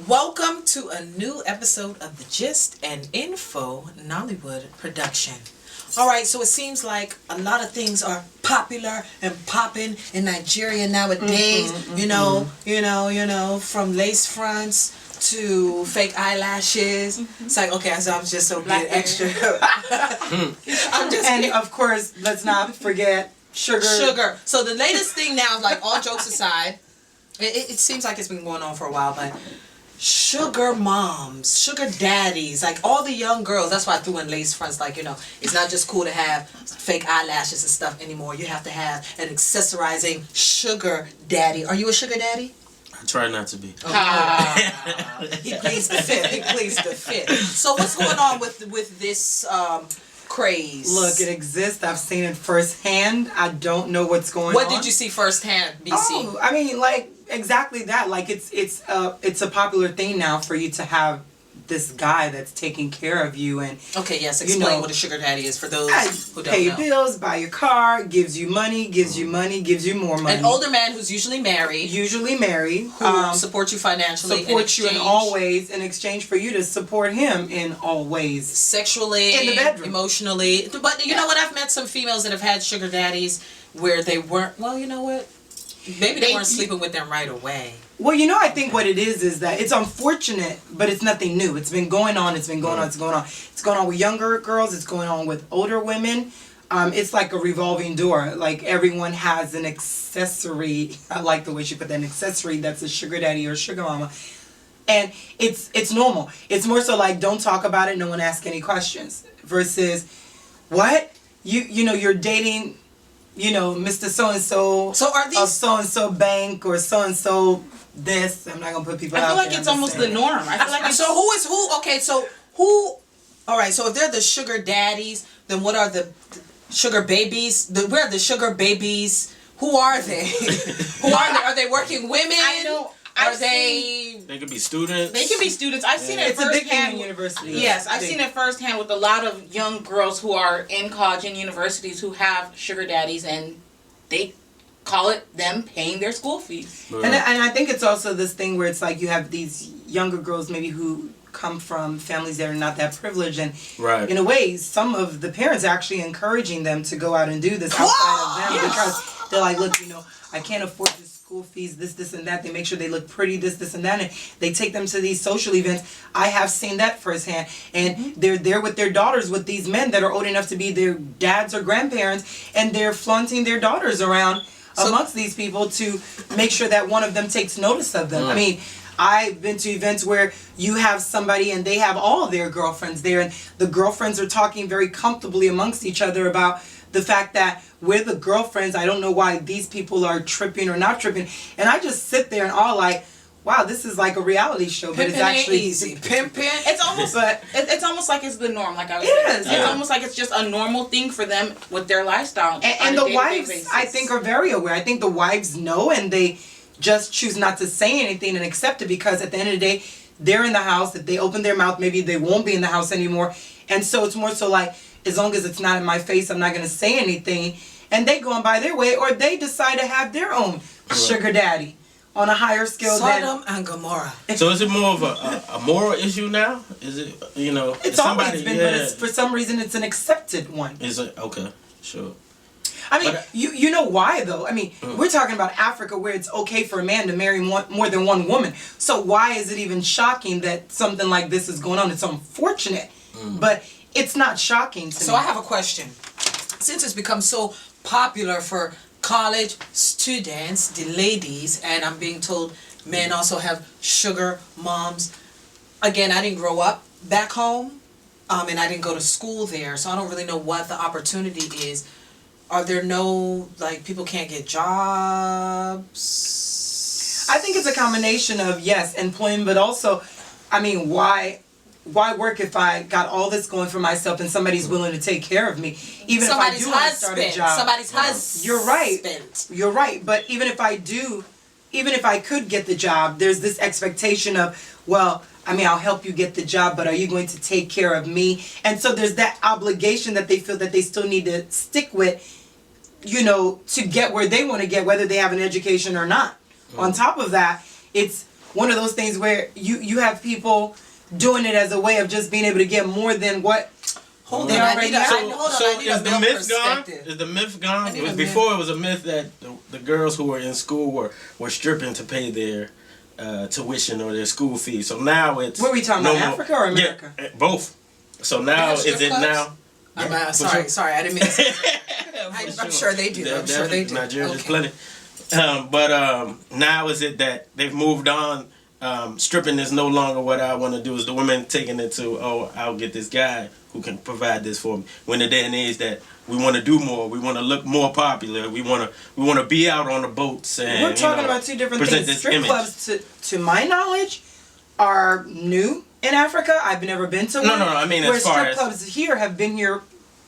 Welcome to a new episode of the Gist and Info Nollywood production. Alright, so it seems like a lot of things are popular and popping in Nigeria nowadays. You know, from lace fronts to fake eyelashes. It's like, okay, so I'm just so being extra. And of course, let's not forget sugar. So the latest thing now is, like, all jokes aside, it seems like it's been going on for a while, but sugar moms, sugar daddies, like all the young girls. That's why I threw in lace fronts. Like, you know, it's not just cool to have fake eyelashes and stuff anymore. You have to have an accessorizing sugar daddy. Are you a sugar daddy? I try not to be. He pleads the fifth. He pleads the fifth. So what's going on with this craze? Look, it exists. I've seen it firsthand. I don't know what's going on. What did you see firsthand, BC? Oh, I mean, like, exactly that. Like, it's a popular thing now for you to have this guy that's taking care of you and explain what a sugar daddy is for those who don't know. Pay your bills, buy your car, gives you money, gives you more money. An older man who's usually married, who supports you financially, supports you in all ways in exchange for you to support him in all ways, sexually, in the bedroom, emotionally. But you know what? I've met some females that have had sugar daddies where they weren't. Well, you know what? Maybe they weren't sleeping with them right away. Well, you know, I think what it is that it's unfortunate, but it's nothing new. It's been going on. It's going on with younger girls. It's going on with older women. It's like a revolving door. Like, everyone has an accessory. I like the way she put that, an accessory that's a sugar daddy or sugar mama. And it's normal. It's more so like, don't talk about it. No one ask any questions. Versus, what? You know, you're dating, you know, Mr. So-and-so. So are these... of so-and-so bank or so-and-so this. I'm not going to put people out there. I feel like it's almost the norm. I feel like it's... So who is who? Okay, so who... Alright, so if they're the sugar daddies, then what are the sugar babies? Where are the sugar babies? Who are they? Who are they? Are they working women? I know. They could be students. They could be students. I've seen it firsthand. It's a big thing in university. Yes, I've seen it firsthand with a lot of young girls who are in college and universities who have sugar daddies, and they call it them paying their school fees. Right. And I think it's also this thing where it's like you have these younger girls maybe who come from families that are not that privileged, and in a way some of the parents are actually encouraging them to go out and do this outside of them because they're like, look, you know, I can't afford this school fees, this and that. They make sure they look pretty, this and that, and they take them to these social events. I have seen that firsthand, and they're there with their daughters with these men that are old enough to be their dads or grandparents, and they're flaunting their daughters around amongst these people to make sure that one of them takes notice of them. I mean, I've been to events where you have somebody and they have all their girlfriends there, and the girlfriends are talking very comfortably amongst each other about the fact that we're the girlfriends. I don't know why these people are tripping or not tripping. And I just sit there and all like, wow, this is like a reality show, but it's actually easy. Pimping. It's almost, it's almost like it's the norm. Like I was saying, it's almost like it's just a normal thing for them with their lifestyle. And the wives, I think, are very aware. I think the wives know, and they just choose not to say anything and accept it because at the end of the day, they're in the house. If they open their mouth, maybe they won't be in the house anymore. And so it's more so like, as long as it's not in my face, I'm not going to say anything. And they go on by their way, or they decide to have their own sugar daddy on a higher scale Sodom and Gomorrah. So is it more of a moral issue now? Is it, you know... It's always been, but it's, for some reason it's an accepted one. Is it? Okay, sure. I mean, you know why, though? I mean, we're talking about Africa where it's okay for a man to marry more than one woman. So why is it even shocking that something like this is going on? It's unfortunate, but it's not shocking to me. So I have a question. Since it's become so popular for college students, the ladies, and I'm being told men also have sugar moms. Again, I didn't grow up back home, and I didn't go to school there, so I don't really know what the opportunity is. Are there no, like, people can't get jobs? I think it's a combination of, yes, employment, but also, I mean, why work if I got all this going for myself and somebody's willing to take care of me? Even somebody's if I do want to start a job. Somebody's husband. You're right. But even if I could get the job, there's this expectation of, well, I mean, I'll help you get the job, but are you going to take care of me? And so there's that obligation that they feel that they still need to stick with, you know, to get where they want to get, whether they have an education or not. On top of that, it's one of those things where you have people doing it as a way of just being able to get more than what Hold they on, already I have. need a is the male myth gone? perspective. Is the myth gone? I need It was a before it was a myth that the girls who were in school were stripping to pay their tuition or their school fees. So now it's What are we talking about, Africa or America? Yeah, both. So now They have is it strip now? I'm For sure. sorry, I didn't mean to say I'm sure they do. I'm sure they do. Nigeria is Okay. plenty. But now is it that they've moved on? Stripping is no longer what I want to do. Is the women taking it to, oh, I'll get this guy who can provide this for me. When the day and age that we want to do more, we want to look more popular, we want to be out on the boats. And We're talking about two different present things. this Strip image. clubs, to my knowledge, are new in Africa. I've never been to one. No, I mean where as far strip as clubs here have been here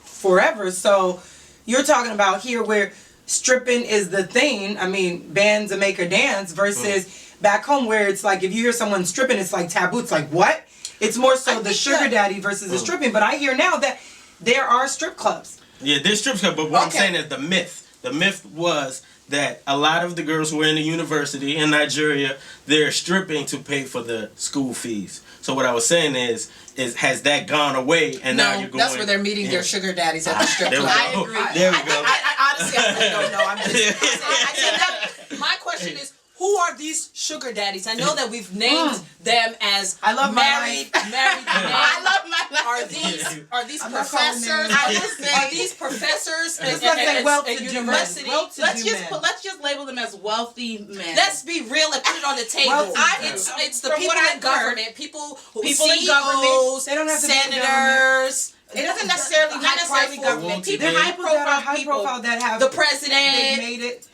forever. So you're talking about here where stripping is the thing. I mean, bands that make her dance versus back home where it's like if you hear someone stripping, it's like taboo. It's like what? It's more so the sugar daddy versus the stripping. But I hear now that there are strip clubs. Yeah, there's strip club, but what I'm Okay. saying is the myth. The myth was that a lot of the girls who were in the university in Nigeria, they're stripping to pay for the school fees. So what I was saying is has that gone away and now you're going? That's where they're meeting their sugar daddies at the strip There we club. go. I agree. There we I, go. I honestly, I don't know. I'm just. I said that. My question is, who are these sugar daddies? I know that we've named them as I love my married men. I love my life. Are these I'm not calling professors? names. I just say- Are these professors I just want to say at well-to-do university? men. Let's Well-to-do men. let's just label them as wealthy men. Let's be real and put it on the table. Well-to-do. It's the From people what in I've government, people in CEOs, government. They don't have to be in senators. It doesn't necessarily not necessarily high-profile government. people. People There are high people that are profile high people. profile that have The they president. made it.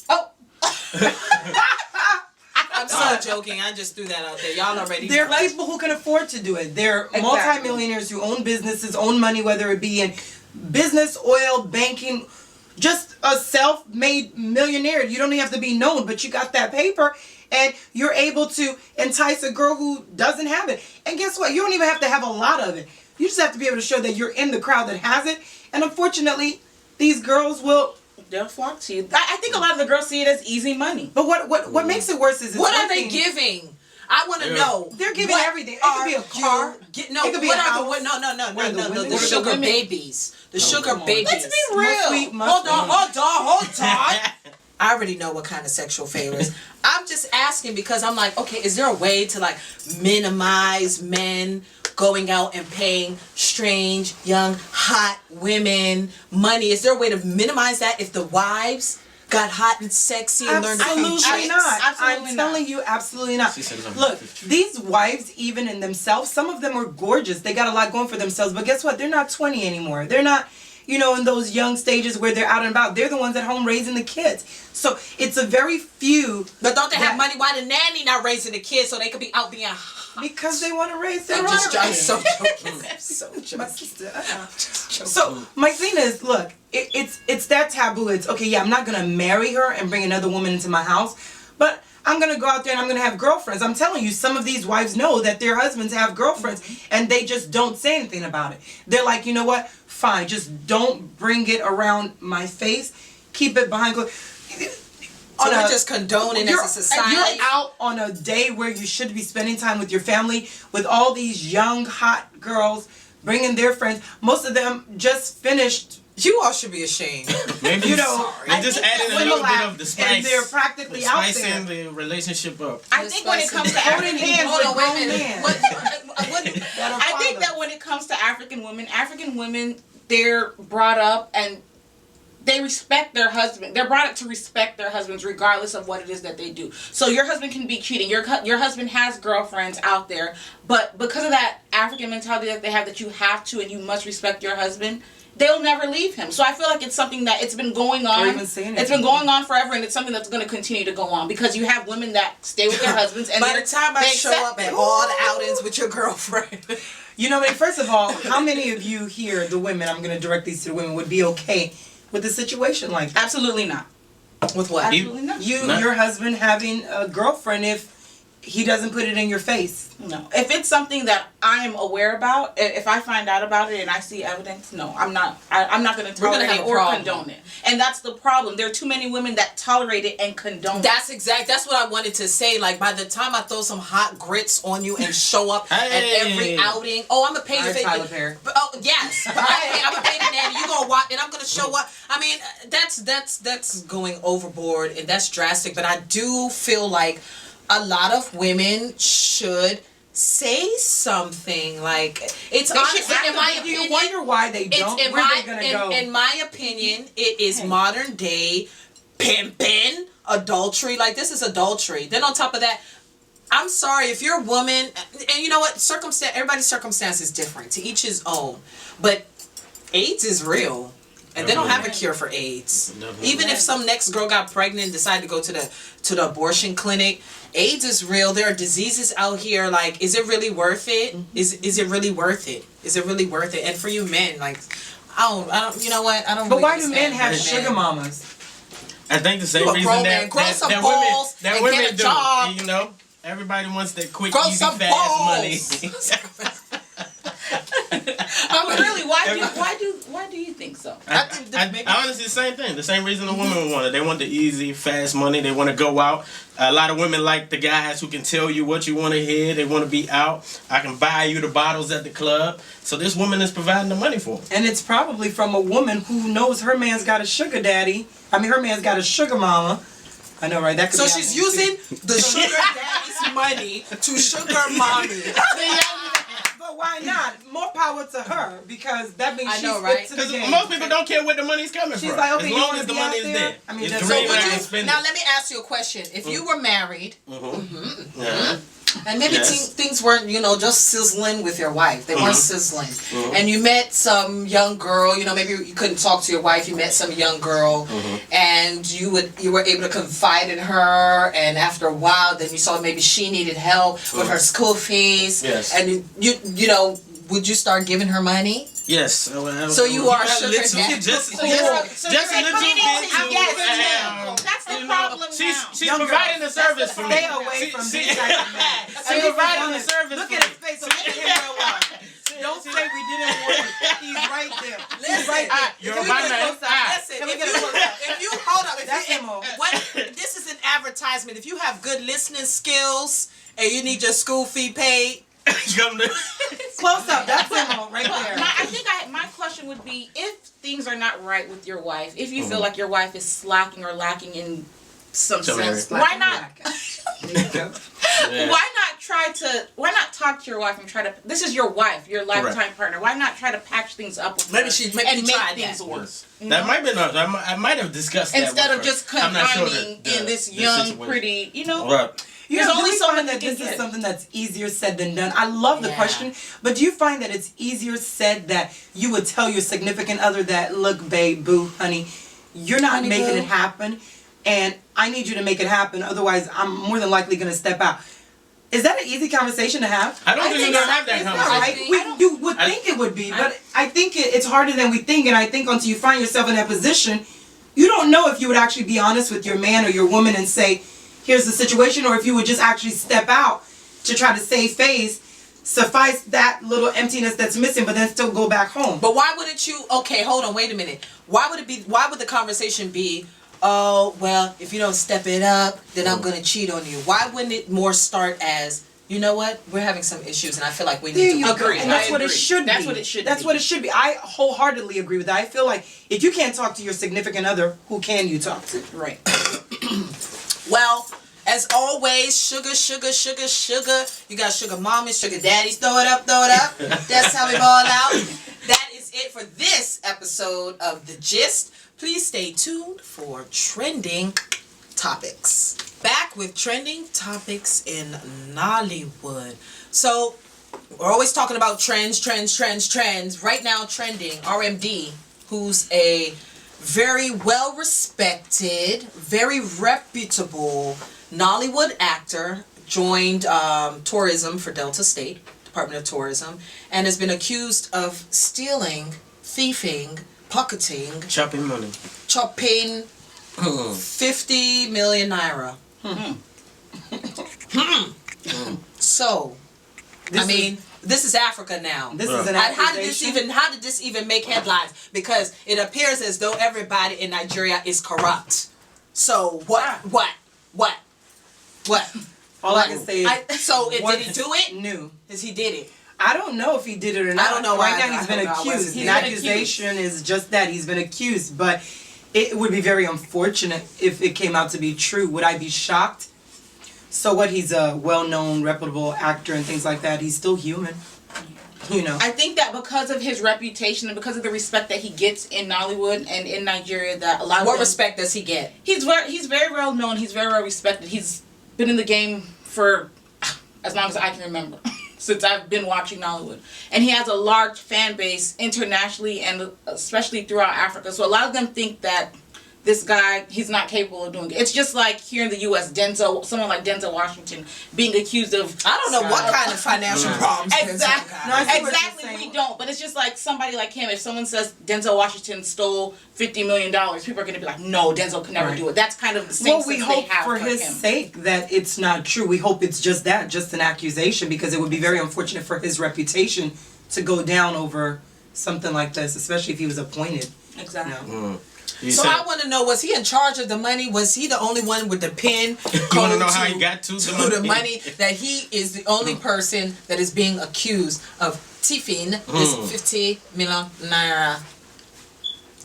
Oh, I'm so joking. I just threw that out there. Y'all already There know. are people who can afford to do it. They're Exactly. multimillionaires who own businesses, own money, whether it be in business, oil, banking, just a self-made millionaire. You don't even have to be known, but you got that paper and you're able to entice a girl who doesn't have it. And guess what? You don't even have to have a lot of it. You just have to be able to show that you're in the crowd that has it. And unfortunately, these girls will. they'll flock to you. I think a lot of the girls see it as easy money. But what makes it worse is it's What are one they thing- giving? I want to Yeah. know. They're giving what everything. It could be a are car. you no, It could be what a are house. the what? No, What are the women? the What are the sugar women? babies. The sugar come on. babies. Let's be real. Sweet, Hold on. I already know what kind of sexual favors. I'm just asking because I'm like, okay, is there a way to like minimize men going out and paying strange, young, hot women money? Is there a way to minimize that if the wives got hot and sexy and learned a few Absolutely tricks? not. Absolutely I'm not. telling you, absolutely not. She said it's on Look, 50. these wives, even in themselves, some of them are gorgeous. They got a lot going for themselves. But guess what? They're not 20 anymore. They're not, in those young stages where they're out and about. They're the ones at home raising the kids. So it's a very few. But don't they have that- money? Why the nanny not raising the kids so they could be out being hot? Because they want to raise their I'm own. so joking. I'm so My joking. sister. Joking. So my thing is, look, it's that taboo. It's okay. Yeah, I'm not gonna marry her and bring another woman into my house, but I'm gonna go out there and I'm gonna have girlfriends. I'm telling you, some of these wives know that their husbands have girlfriends, and they just don't say anything about it. They're like, you know what? Fine, just don't bring it around my face. Keep it behind closed. So we're just condoning as a society. You're out on a day where you should be spending time with your family, with all these young, hot girls, bringing their friends. Most of them just finished. You all should be ashamed. Maybe You know, they just added a little bit of the spice. and they're practically the out spice there. and the relationship up. I think when it comes to Holding African hands hold with on, wait a grown minute. men. What that are I think fathers. that when it comes to African women, they're brought up and they respect their husband. They're brought up to respect their husbands regardless of what it is that they do. So your husband can be cheating. Your husband has girlfriends out there, but because of that African mentality that they have that you have to and you must respect your husband, they'll never leave him. So I feel like it's something that it's been going on. Or even saying It's been anything. going on forever, and it's something that's going to continue to go on because you have women that stay with their husbands and By they're- the time I they show accept up at it. all the outings with your girlfriend. First of all, how many of you here, the women, I'm going to direct these to the women, would be okay with a situation like that? Absolutely not. With what? Absolutely not. You, Not- your husband having a girlfriend if he doesn't put it in your face. No. If it's something that I'm aware about, if I find out about it and I see evidence, no, I'm not going to tolerate it or condone it. And that's the problem. There are too many women that tolerate it and condone it. That's what I wanted to say. Like, by the time I throw some hot grits on you and show up at every outing, I'm a paid Tyler Perry. Oh, yes. I'm a paid nanny. You gonna watch and I'm gonna show up. I mean, that's going overboard and that's drastic, but I do feel like a lot of women should say something. Like, it's honestly, in my opinion, you wonder why they don't. Where are they gonna go? In my opinion, it is modern day pimping, adultery. Like, this is adultery. Then on top of that, I'm sorry if you're a woman, and you know what, everybody's circumstance is different. To each his own. But AIDS is real. And they don't have a cure for AIDS. Even if some next girl got pregnant and decided to go to the abortion clinic, AIDS is real. There are diseases out here. Like, is it really worth it? Is it really worth it? Is it really worth it? And for you men, like, I don't. You know what? I don't. But really why do men have sugar mamas? I think the same reason that women do. Job. You know, everybody wants that quick, easy, fast money. Really, why do you think so? I honestly, the same thing. The same reason the women want it. They want the easy, fast money. They want to go out. A lot of women like the guys who can tell you what you want to hear. They want to be out. I can buy you the bottles at the club. So this woman is providing the money for them. And it's probably from a woman who knows her man's got a sugar daddy. I mean, her man's got a sugar mama. I know, right? That could so be she's using the sugar daddy's money to sugar mommy. But why not? More power to her, because that means she's right? fit to the game. Most people don't care where the money's coming from. She's like, okay, as long as the money is there. I mean, now let me ask you a question. If you were married, and maybe things weren't, just sizzling with your wife. They weren't sizzling. And you met some young girl, maybe you couldn't talk to your wife, you met some young girl, and you were able to confide in her, and after a while, then you saw maybe she needed help with her school fees. Yes. And would you start giving her money? Yes. So you are sugar daddy. Just a little bit. That's the problem now. She's providing the service for me. Stay away from this type of man. She's providing the service. Look at his face. Look at him real well. Don't say we didn't warn you. He's right there. He's right there. You're my man. Listen, if you hold up, this is an advertisement. If you have good listening skills and you need your school fee paid, close up. That's him right there. I think my question would be, if things are not right with your wife, if you feel like your wife is slacking or lacking in some sense, why not? Why not talk to your wife and try to? This is your wife, your lifetime partner. Why not try to patch things up with her and make things work? That might be enough. I might have discussed that instead of just confining in this young, pretty, Right. There's only someone that this is something that's easier said than done. I love the question, but do you find that it's easier said that you would tell your significant other that, look, babe, boo, honey, you're not making it happen, and I need you to make it happen, otherwise I'm more than likely going to step out. Is that an easy conversation to have? I don't think you're going to have that conversation. You would think it would be, but I think it's harder than we think, and I think until you find yourself in that position, you don't know if you would actually be honest with your man or your woman and say, here's the situation, or if you would just actually step out to try to save face, suffice that little emptiness that's missing, but then still go back home. But why wouldn't you? Okay, hold on, wait a minute. Why would the conversation be, oh, well, if you don't step it up, then I'm going to cheat on you? Why wouldn't it more start as, you know what, we're having some issues and I feel like we need to agree. And that's what it should be. That's what it should be. That's what it should be. I wholeheartedly agree with that. I feel like if you can't talk to your significant other, who can you talk to? Right. Well, as always, sugar, sugar, sugar, sugar. You got sugar mommies, sugar daddies. Throw it up, throw it up. That's how we ball out. That is it for this episode of The Gist. Please stay tuned for trending topics. Back with trending topics in Nollywood. So, we're always talking about trends. Right now, trending, RMD, who's a very well-respected, very reputable Nollywood actor, joined tourism for Delta State, Department of Tourism, and has been accused of stealing, thieving, pocketing, chopping money. 50 million naira. So, this is Africa now. This is an accusation. How did this even make headlines? Because it appears as though everybody in Nigeria is corrupt. So what? All I can say is, did he do it? No. He did it. I don't know if he did it or not. I don't know. Right now he's been accused. The accusation is just that he's been accused. But it would be very unfortunate if it came out to be true. Would I be shocked? So what? He's a well-known, reputable actor and things like that. He's still human. You know. I think that because of his reputation and because of the respect that he gets in Nollywood and in Nigeria, that a lot of respect does he get? He's very well known. He's very well respected. He's been in the game for as long as I can remember. Since I've been watching Nollywood. And he has a large fan base internationally and especially throughout Africa. So a lot of them think that this guy, he's not capable of doing it. It's just like here in the U.S., someone like Denzel Washington being accused of... I don't know what kind of financial problems. Exactly. Exactly, we don't. But it's just like somebody like him. If someone says Denzel Washington stole $50 million, people are going to be like, no, Denzel could never do it. That's kind of the same we hope for his sake that it's not true. We hope it's just that, just an accusation, because it would be very unfortunate for his reputation to go down over something like this, especially if he was appointed. Exactly. You know? So I want to know, was he in charge of the money? Was he the only one with the pen? You want to know how he got to the money? That he is the only person that is being accused of thieving this 50 million naira.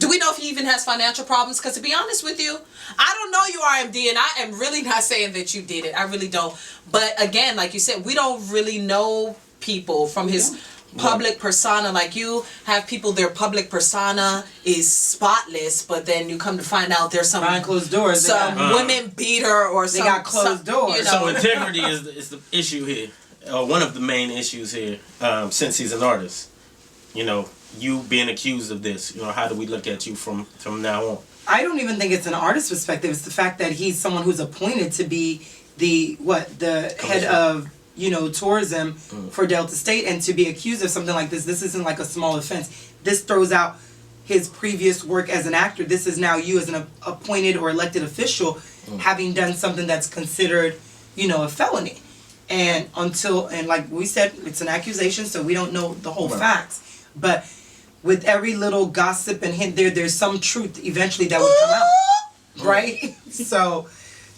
Do we know if he even has financial problems? Because to be honest with you, I don't know you, RMD, and I am really not saying that you did it. I really don't. But again, like you said, we don't really know people from his public persona. Like you have people, their public persona is spotless, but then you come to find out there's some behind closed doors, some women beater or they got closed doors. You know. So integrity is the issue here, one of the main issues here. Since he's an artist, you know, you being accused of this, you know, how do we look at you from now on? I don't even think it's an artist perspective. It's the fact that he's someone who's appointed to be the head of, you know, tourism for Delta State, and to be accused of something like this isn't like a small offense. This throws out his previous work as an actor. This is now you as an appointed or elected official having done something that's considered, you know, a felony. And like we said, it's an accusation, so we don't know the whole facts. But with every little gossip and hint there's some truth eventually that would come out. Right? So,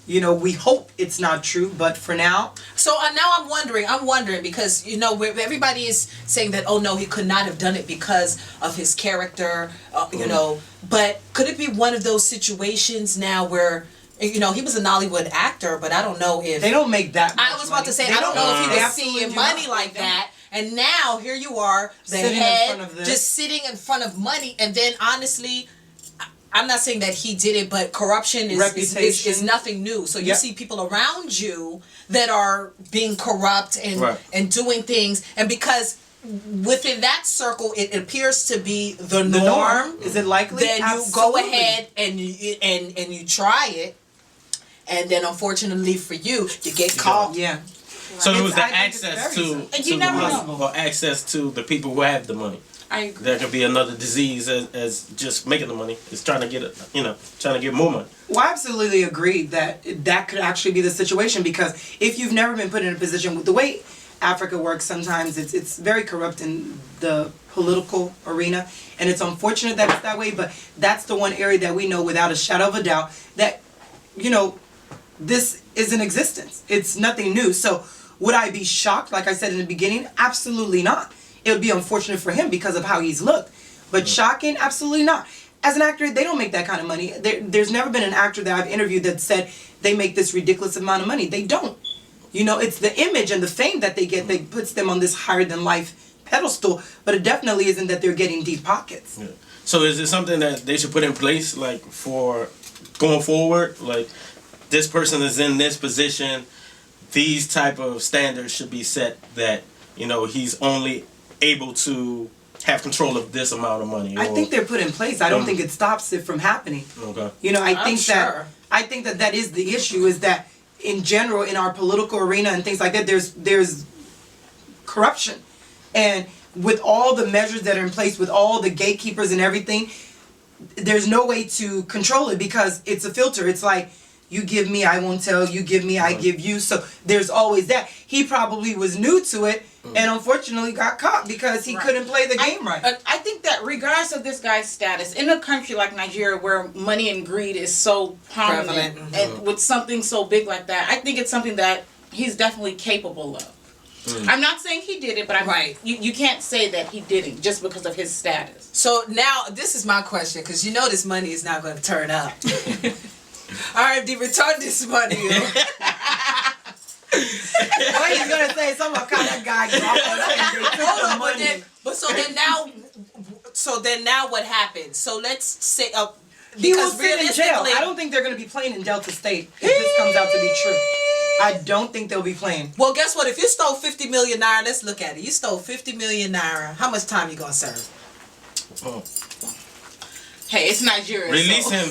you know, we hope it's not true, but for now. So now I'm wondering because, you know, everybody is saying that, oh no, he could not have done it because of his character, you know, but could it be one of those situations now where, you know, he was a Nollywood actor, but I don't know if... They don't make that much I was about to say, I don't know if he was seeing money like that. And now, here you are, the head, just sitting in front of money, and then honestly... I'm not saying that he did it, but corruption is nothing new. So you see people around you that are being corrupt and doing things, and because within that circle it appears to be the norm. Is it likely? Then you go ahead and you try it, and then unfortunately for you, you get caught. Yeah. So it was the access to the money, or access to the people who have the money. I agree. There could be another disease as just making the money. It's trying to get it, you know, trying to get more money. Well, I absolutely agree that could actually be the situation, because if you've never been put in a position with the way Africa works, sometimes it's very corrupt in the political arena, and it's unfortunate that it's that way, but that's the one area that we know without a shadow of a doubt that, you know, this is in existence. It's nothing new. So would I be shocked, like I said in the beginning? Absolutely not. It would be unfortunate for him because of how he's looked. But shocking? Absolutely not. As an actor, they don't make that kind of money. There's never been an actor that I've interviewed that said they make this ridiculous amount of money. They don't. You know, it's the image and the fame that they get that puts them on this higher-than-life pedestal, but it definitely isn't that they're getting deep pockets. Yeah. So is it something that they should put in place, like, for going forward? Like, this person is in this position, these type of standards should be set that, you know, he's only able to have control of this amount of money. I think they're put in place. I don't think it stops it from happening. Okay. You know, I think that is the issue, is that in general in our political arena and things like that, there's corruption. And with all the measures that are in place, with all the gatekeepers and everything, there's no way to control it because it's a filter. It's like, you give me, I won't tell, you give me, I give you. So there's always that. He probably was new to it and unfortunately got caught because he couldn't play the game right. I think that regardless of this guy's status, in a country like Nigeria where money and greed is so prominent, and with something so big like that, I think it's something that he's definitely capable of. I'm not saying he did it, but you can't say that he didn't just because of his status. So now, this is my question, because you know this money is not going to turn up. RMD, return this money. What he's gonna say? Some kind of guy. Hold on, so then now what happens? So let's say he will sit in jail. I don't think they're gonna be playing in Delta State if this comes out to be true. I don't think they'll be playing. Well, guess what? If you stole 50 million naira, let's look at it. You stole 50 million naira. How much time you gonna serve? Hey, it's Nigeria. Release him.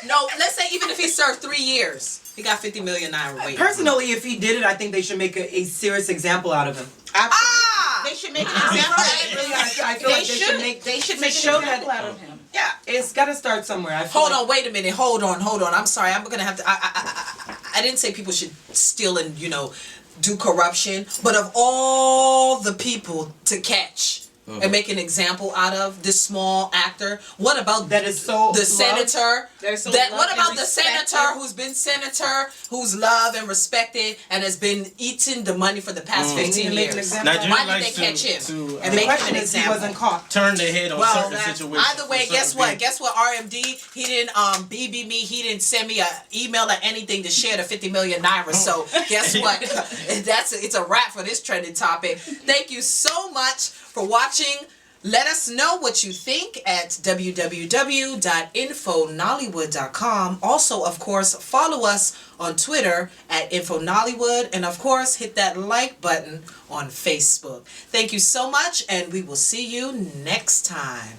No, let's say even if he served 3 years, he got 50 million naira waiting. Personally, if he did it, I think they should make a serious example out of him. They should make an example. I feel like they should make an example out of him. Yeah, it's got to start somewhere. Hold on, wait a minute. Hold on. I'm sorry. I'm gonna have to. I didn't say people should steal and do corruption, but of all the people to catch and make an example out of this small actor, what about that is so the senator? What about the respected. senator who's been senator, who's loved and respected, and has been eating the money for the past 15 years? Why did they catch him and make him an example? He wasn't caught. Turn their head on certain situations. Either way, guess what? RMD, he didn't BB me. He didn't send me an email or anything to share the 50 million naira. So guess what? It's a wrap for this trending topic. Thank you so much for watching. Let us know what you think at www.infonollywood.com. Also, of course, follow us on Twitter at InfoNollywood. And, of course, hit that like button on Facebook. Thank you so much, and we will see you next time.